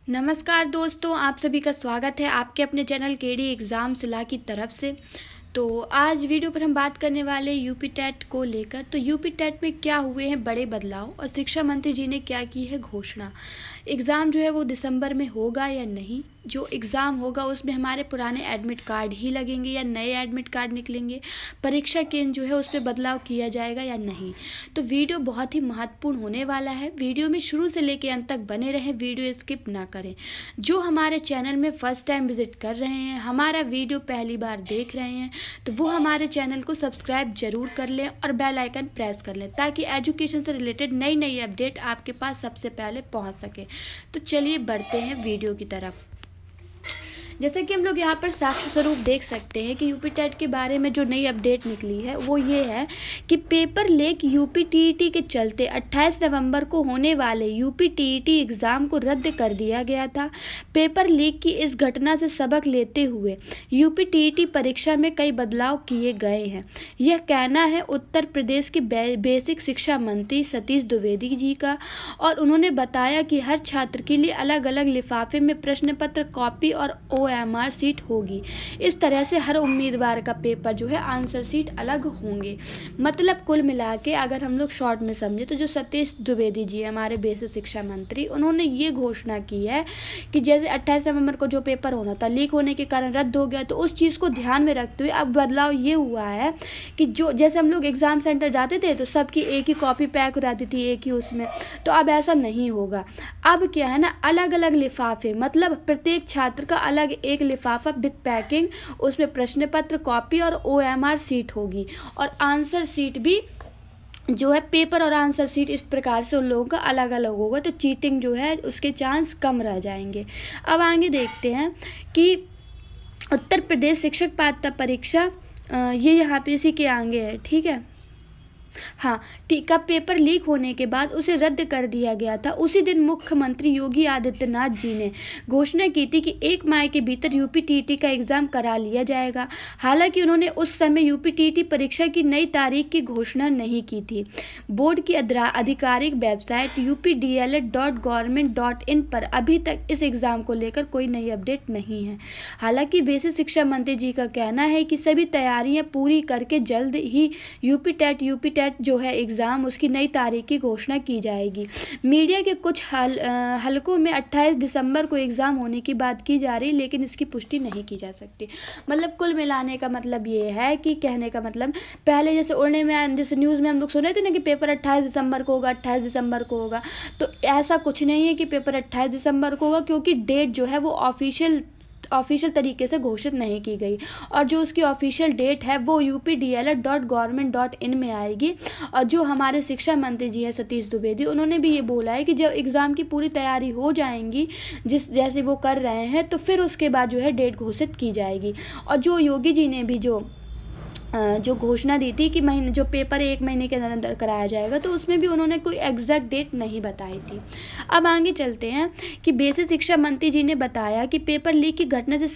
नमस्कार दोस्तों, आप सभी का स्वागत है आपके अपने चैनल केडी एग्ज़ाम सलाह की तरफ से। तो आज वीडियो पर हम बात करने वाले यूपी टेट को लेकर। तो यूपी टेट में क्या हुए हैं बड़े बदलाव और शिक्षा मंत्री जी ने क्या की है घोषणा। एग्ज़ाम जो है वो दिसंबर में होगा या नहीं, जो एग्ज़ाम होगा उसमें हमारे पुराने एडमिट कार्ड ही लगेंगे या नए एडमिट कार्ड निकलेंगे, परीक्षा केंद्र जो है उस पर बदलाव किया जाएगा या नहीं। तो वीडियो बहुत ही महत्वपूर्ण होने वाला है। वीडियो में शुरू से लेकर अंत तक बने रहें, वीडियो स्किप ना करें। जो हमारे चैनल में फर्स्ट टाइम विजिट कर रहे हैं, हमारा वीडियो पहली बार देख रहे हैं, तो वो हमारे चैनल को सब्सक्राइब जरूर कर लें और बेल आइकन प्रेस कर लें ताकि एजुकेशन से रिलेटेड नई नई अपडेट आपके पास सबसे पहले पहुंच सके। तो चलिए बढ़ते हैं वीडियो की तरफ। जैसे कि हम लोग यहाँ पर साक्ष्य स्वरूप देख सकते हैं कि यूपी टेट के बारे में जो नई अपडेट निकली है वो ये है कि पेपर लीक यूपी टीईटी के चलते 28 नवंबर को होने वाले यूपी टीईटी एग्ज़ाम को रद्द कर दिया गया था। पेपर लीक की इस घटना से सबक लेते हुए यूपी टीईटी परीक्षा में कई बदलाव किए गए हैं। यह कहना है उत्तर प्रदेश के बेसिक शिक्षा मंत्री सतीश द्विवेदी जी का, और उन्होंने बताया कि हर छात्र के लिए अलग अलग लिफाफे में प्रश्न पत्र, कॉपी और OMR सीट होगी। इस तरह से हर उम्मीदवार का पेपर जो है आंसर सीट अलग होंगे। मतलब कुल मिला के अगर हम लोग शॉर्ट में समझे तो जो सतीश द्विवेदी जी हमारे बेसिक शिक्षा मंत्री, उन्होंने ये घोषणा की है कि जैसे 28 नवंबर को जो पेपर होना था लीक होने के कारण रद्द हो गया, तो उस चीज़ को ध्यान में रखते हुए अब बदलाव ये हुआ है कि जो जैसे हम लोग एग्ज़ाम सेंटर जाते थे तो सबकी एक ही कॉपी पैक रहती थी एक ही उसमें, तो अब ऐसा नहीं होगा। अब क्या है ना, अलग अलग लिफाफे, मतलब प्रत्येक छात्र का अलग एक लिफाफा विद पैकिंग, उसमें प्रश्न पत्र, कॉपी और OMR सीट होगी, और आंसर सीट भी जो है पेपर और आंसर सीट इस प्रकार से उन लोगों का अलग अलग होगा। तो चीटिंग जो है उसके चांस कम रह जाएंगे। अब आगे देखते हैं कि उत्तर प्रदेश शिक्षक पात्रता परीक्षा, ये यहाँ पे इसी के आगे है, ठीक है। हाँ, का पेपर लीक होने के बाद उसे रद्द कर दिया गया था। उसी दिन मुख्यमंत्री योगी आदित्यनाथ जी ने घोषणा की थी कि 1 मई के भीतर यूपी टीईटी का एग्ज़ाम करा लिया जाएगा। हालांकि उन्होंने उस समय यूपी टीईटी परीक्षा की नई तारीख की घोषणा नहीं की थी। बोर्ड की आधिकारिक वेबसाइट updled.government.in पर अभी तक इस एग्ज़ाम को लेकर कोई नई अपडेट नहीं है। हालांकि बेसिक शिक्षा मंत्री जी का कहना है कि सभी तैयारियां पूरी करके जल्द ही यूपी टेट जो है एग्ज़ाम, उसकी नई तारीख की घोषणा की जाएगी। मीडिया के कुछ हलकों में 28 दिसंबर को एग्ज़ाम होने की बात की जा रही, लेकिन इसकी पुष्टि नहीं की जा सकती। मतलब कुल मिलाने का मतलब ये है कि कहने का मतलब पहले जैसे उड़ने में, जैसे न्यूज़ में हम लोग सुने थे ना कि पेपर 28 दिसंबर को होगा, 28 दिसंबर को होगा, तो ऐसा कुछ नहीं है कि पेपर 28 दिसंबर को होगा, क्योंकि डेट जो है वो ऑफिशियल तरीके से घोषित नहीं की गई, और जो उसकी ऑफिशियल डेट है वो updled.government.in में आएगी। और जो हमारे शिक्षा मंत्री जी हैं सतीश द्विवेदी, उन्होंने भी ये बोला है कि जब एग्ज़ाम की पूरी तैयारी हो जाएंगी जैसे वो कर रहे हैं, तो फिर उसके बाद जो है डेट घोषित की जाएगी। और जो योगी जी ने भी जो घोषणा दी थी कि जो पेपर 1 महीने के अंदर कराया जाएगा, तो उसमें भी उन्होंने कोई एग्जैक्ट डेट नहीं बताई थी। अब आगे चलते हैं कि बेसिक शिक्षा मंत्री जी ने बताया कि पेपर लीक की घटना से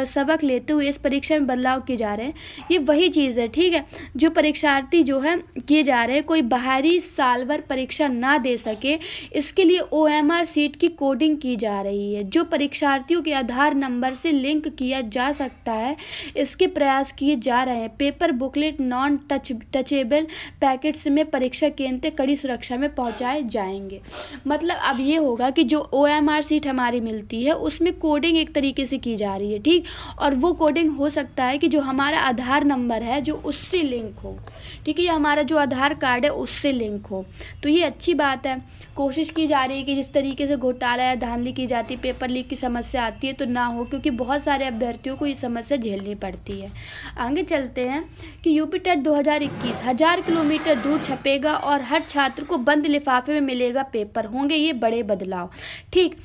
सबक लेते हुए इस परीक्षा में बदलाव किए जा रहे हैं। ये वही चीज़ है, ठीक है, जो परीक्षार्थी जो है किए जा रहे हैं, कोई बाहरी सालभर परीक्षा ना दे सके, इसके लिए OMR सीट की कोडिंग की जा रही है। जो परीक्षार्थियों के आधार नंबर से लिंक किया जा सकता है, इसके प्रयास किए जा रहे हैं। Paper booklet non touchable packets में परीक्षा केंद्र कड़ी सुरक्षा में पहुंचाए जाएंगे। मतलब अब ये होगा कि जो OMR सीट हमारी मिलती है उसमें कोडिंग एक तरीके से की जा रही है, ठीक, और वो कोडिंग हो सकता है कि जो हमारा आधार नंबर है जो उससे लिंक हो, ठीक है, हमारा जो आधार कार्ड है उससे लिंक हो। तो ये अच्छी बात है। कोशिश की जा रही है कि जिस तरीके से घोटाला या धांधली की जाती है, पेपर लीक की समस्या आती है, तो ना हो, क्योंकि बहुत सारे अभ्यर्थियों को ये समस्या झेलनी पड़ती है। आगे चलते हैं कि यूपी टेट 2021 1000 किलोमीटर दूर छपेगा और हर छात्र को बंद लिफाफे में मिलेगा पेपर, होंगे ये बड़े बदलाव, ठीक।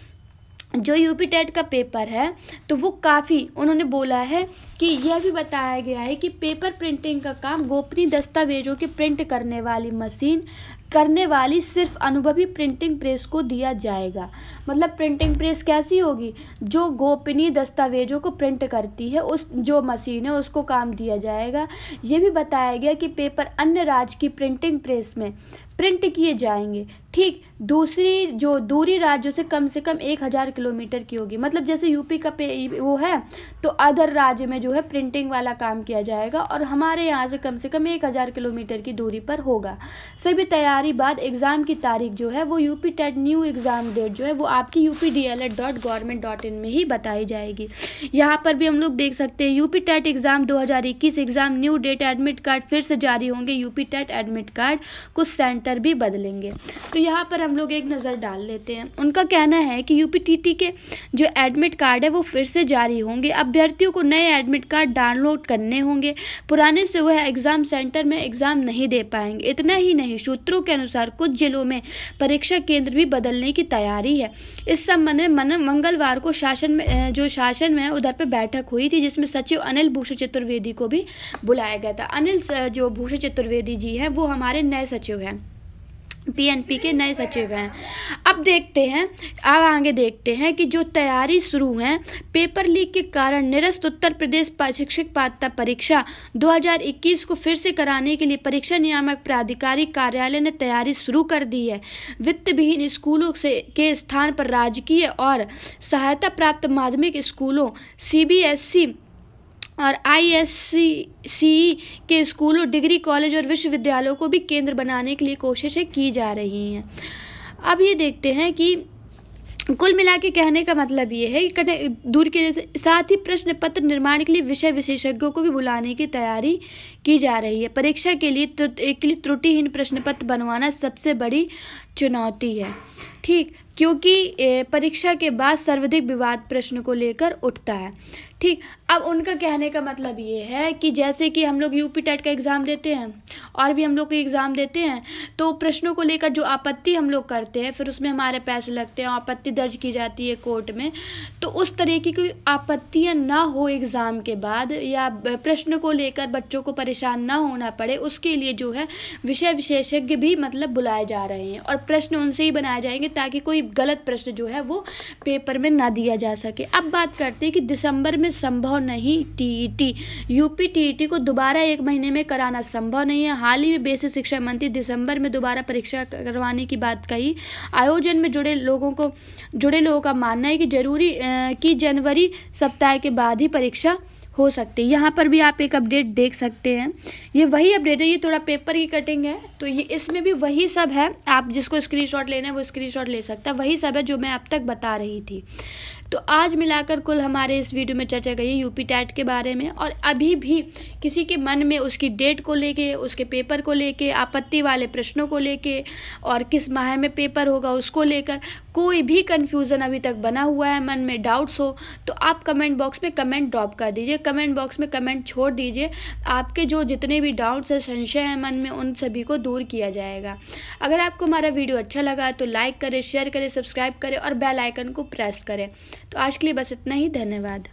जो यूपी टेट का पेपर है तो वो काफ़ी, उन्होंने बोला है कि यह भी बताया गया है कि पेपर प्रिंटिंग का काम गोपनीय दस्तावेजों के प्रिंट करने वाली सिर्फ अनुभवी प्रिंटिंग प्रेस को दिया जाएगा। मतलब प्रिंटिंग प्रेस कैसी होगी, जो गोपनीय दस्तावेजों को प्रिंट करती है, उस जो मशीन है उसको काम दिया जाएगा। ये भी बताया गया कि पेपर अन्य राज्य की प्रिंटिंग प्रेस में प्रिंट किए जाएंगे, ठीक। दूसरी जो दूरी राज्यों से कम 1000 किलोमीटर की होगी। मतलब जैसे यूपी का वो है तो अदर राज्य में जो है प्रिंटिंग वाला काम किया जाएगा और हमारे यहाँ से कम 1000 किलोमीटर की दूरी पर होगा। सभी तैयारी बाद एग्ज़ाम की तारीख जो है वो UP TET new exam date जो है वो आपकी updled.government.in में ही बताई जाएगी। यहाँ पर भी हम लोग देख सकते हैं UP TET exam 2021 exam new date admit card फिर से जारी होंगे। यूपी टेट एडमिट कार्ड कुछ सेंटर भी बदलेंगे। तो यहाँ पर हम लोग एक नज़र डाल लेते हैं। उनका कहना है कि यूपी टीटी के जो एडमिट कार्ड है वो फिर से जारी होंगे। अभ्यर्थियों को नए एडमिट कार्ड डाउनलोड करने होंगे। पुराने से वह एग्ज़ाम सेंटर में एग्ज़ाम नहीं दे पाएंगे। इतना ही नहीं, सूत्रों के अनुसार कुछ जिलों में परीक्षा केंद्र भी बदलने की तैयारी है। इस संबंध में मंगलवार को शासन में उधर पे बैठक हुई थी जिसमें सचिव अनिल भूषण चतुर्वेदी को भी बुलाया गया था। अनिल जो भूषण चतुर्वेदी जी हैं वो हमारे नए सचिव हैं, पीएनपी के नए सचिव हैं। अब आगे देखते हैं कि जो तैयारी शुरू है पेपर लीक के कारण निरस्त उत्तर प्रदेश शिक्षक पात्रता परीक्षा 2021 को फिर से कराने के लिए परीक्षा नियामक प्राधिकारी कार्यालय ने तैयारी शुरू कर दी है। वित्त विहीन स्कूलों के स्थान पर राजकीय और सहायता प्राप्त माध्यमिक स्कूलों, सीबीएसई और आईएससी के स्कूलों, डिग्री कॉलेज और विश्वविद्यालयों को भी केंद्र बनाने के लिए कोशिशें की जा रही हैं। अब ये देखते हैं कि कुल मिला के कहने का मतलब ये है कि दूर के साथ ही प्रश्न पत्र निर्माण के लिए विषय विशेषज्ञों को भी बुलाने की तैयारी की जा रही है। परीक्षा के लिए त्रुटिहीन प्रश्न पत्र बनवाना सबसे बड़ी चुनौती है, ठीक, क्योंकि परीक्षा के बाद सर्वाधिक विवाद प्रश्न को लेकर उठता है, ठीक। अब उनका कहने का मतलब ये है कि जैसे कि हम लोग यूपी टेट का एग्ज़ाम देते हैं और भी हम लोग एग्ज़ाम देते हैं तो प्रश्नों को लेकर जो आपत्ति हम लोग करते हैं फिर उसमें हमारे पैसे लगते हैं, आपत्ति दर्ज की जाती है कोर्ट में। तो उस तरीके की आपत्तियां ना हो एग्ज़ाम के बाद या प्रश्न को लेकर बच्चों को परेशान ना होना पड़े, उसके लिए जो है विषय विशेषज्ञ भी मतलब बुलाए जा रहे हैं और प्रश्न उनसे ही बनाए जाएंगे ताकि कोई गलत प्रश्न जो है वो पेपर में ना दिया जा सके। अब बात करते हैं कि दिसंबर में संभव नहीं टीईटी, यूपी टीईटी को दोबारा 1 महीने में कराना संभव नहीं है। हाल ही में बेसिक शिक्षा मंत्री दिसंबर में दोबारा परीक्षा करवाने की बात कही। आयोजन में जुड़े लोगों का मानना है कि जनवरी सप्ताह के बाद ही परीक्षा हो सकती है। यहाँ पर भी आप एक अपडेट देख सकते हैं, ये वही अपडेट है, ये थोड़ा पेपर की कटिंग है तो ये इसमें भी वही सब है। आप जिसको स्क्रीनशॉट लेना है वो स्क्रीनशॉट ले सकता है, वही सब है जो मैं अब तक बता रही थी। तो आज मिलाकर कुल हमारे इस वीडियो में चर्चा गई यूपी टेट के बारे में। और अभी भी किसी के मन में उसकी डेट को लेके, उसके पेपर को लेके, आपत्ति वाले प्रश्नों को लेके और किस माह में पेपर होगा उसको लेकर कोई भी कन्फ्यूज़न अभी तक बना हुआ है, मन में डाउट्स हो तो आप कमेंट बॉक्स में कमेंट ड्रॉप कर दीजिए, कमेंट बॉक्स में कमेंट छोड़ दीजिए। आपके जो जितने भी डाउट्स है, संशय है मन में, उन सभी को दूर किया जाएगा। अगर आपको हमारा वीडियो अच्छा लगा तो लाइक करें, शेयर करें, सब्सक्राइब करें और बेल आइकन को प्रेस करें। तो आज के लिए बस इतना ही, धन्यवाद।